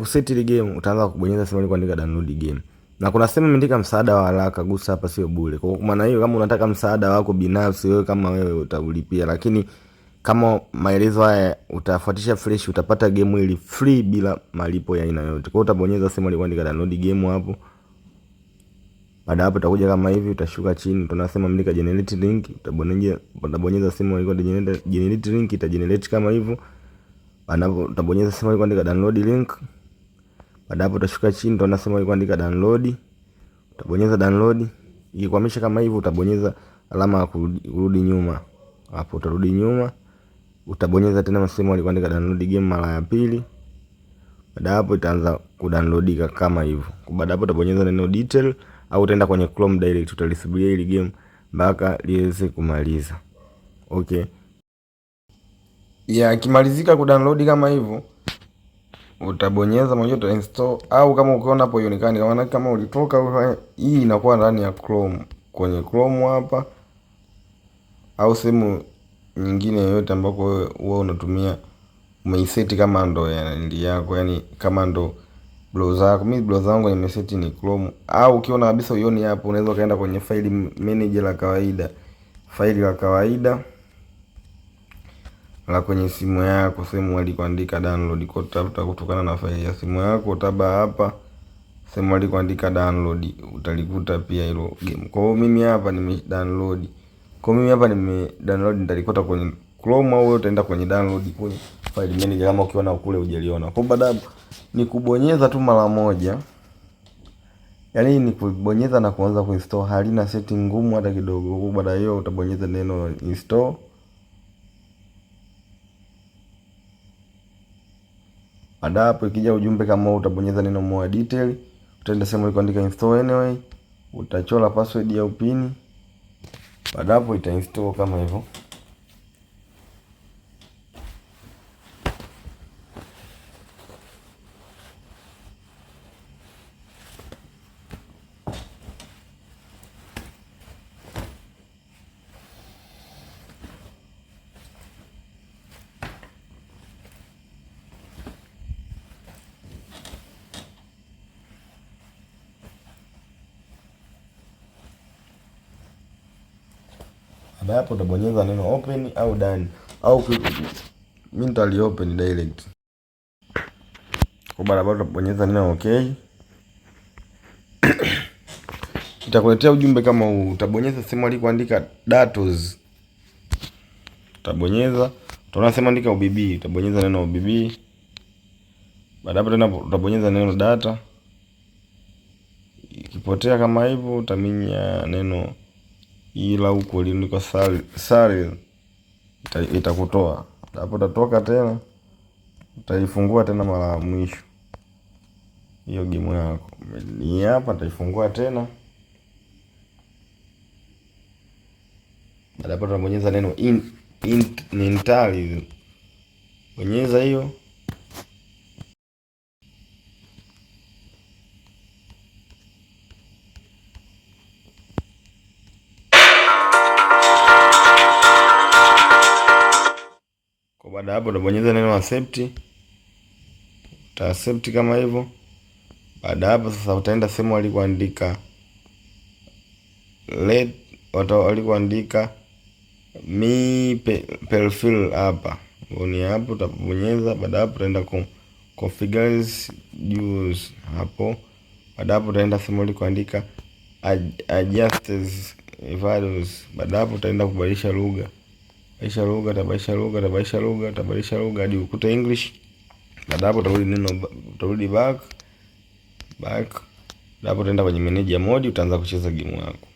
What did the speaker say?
kuseti ile game utaanza kubonyeza sehemu ile kuandika download game. Na kuna sehemu imeandika msaada wa haraka, gusa hapa, sio bure. Kwa maana hiyo kama unataka msaada wako binafsi wewe kama wewe utaulipia, lakini kama maelezo haya utafuatisha fresh utapata game ile free bila malipo ya aina yote. Kwa hiyo utabonyeza sehemu ile kuandika download game hapo. Baada hapo utakuja kama hivi, utashuka chini tunasema mlika generate link, utabonyeza sehemu ile generate link, itagenerate kama hivyo. Baada hapo utabonyeza sehemu ile kuandika download link. Baada hapo utashuka chini tunasema ile kuandika download, utabonyeza download. Ikikwamisha kama hivyo utabonyeza alama ya kurudi nyuma. Hapo utarudi nyuma, utabonyeza tena sehemu ile kuandika download game mara ya pili. Baada hapo itaanza kudownloadika kama hivyo. Baada hapo utabonyeza neno detail au utaenda kwenye Chrome direct, utalisubiria ile game mpaka liweze kumaliza. Okay. Ya kimalizika kudownload kama hivyo, utabonyeza moja uta install, au kama ukiona hapo ionekane kama ulitoka, hii inakuwa ndani ya Chrome, kwenye Chrome hapa au sehemu nyingine yoyote ambako wewe unatumia umeiseti kama ndo yako, yani kama ndo browser yako. Mimi browser yangu nimeseti ni Chrome, au ukiona kabisa uioni hapo unaweza kaenda kwenye file manager la kawaida, faili la kawaida la kwenye simu yako, sehemu alikoandika download, kwa tafuta kutokana na faili ya simu yako, taba hapa sehemu alikoandika download utalikuta pia hilo game. Kwa hiyo mimi hapa nime download, nitalikuta kwenye Chrome, au utaenda kwenye download kwenye file manager kama ukiona kule hujaliona. Kwa baada ni kubonyeza tu mara moja, yani ni kubonyeza na kuanza kuinstall, halina setting ngumu hata kidogo. Kwa baada hiyo utabonyeza neno install. Baada hapo ikija ujumbe kama utabonyeza neno more detail, utaenda sehemu iliyoandika install anyway, utachora password ya upini. Baada hapo ita install kama hivyo. Baada hapo utabonyeza neno open au done, au mimi nitali open direct. Kwa baada hapo utabonyeza neno okay. Itakuletea ujumbe kama huu, utabonyeza sehemu alikoandika datos, utabonyeza, utaona sehemu andika UBB, utabonyeza neno UBB. Baada hapo tena utabonyeza neno data. Ikipotea kama hivyo utaminya neno ila huko liliko sari itakutoa. Hapo utatoka tena, utaifungua tena mara ya mwisho hiyo game yako. Ni hapa utaifungua tena. Baada hapo utabonyeza neno install, bonyeza hiyo. Baada hapo utabonyeza neno accept, uta accept kama hivyo. Baada hapo sasa utaenda sehemu alikoandika alikoandika mi perfil hapa, ni hapo utabonyeza. Baada hapo utaenda configure use hapo. Baada hapo utaenda sehemu alikoandika adjust values. Baada hapo utaenda kubadilisha lugha, tabadilisha lugha hadi ukute English. Baada hapo utarudi back. Baada hapo utaenda kwenye manager mode, utaanza kucheza game yako.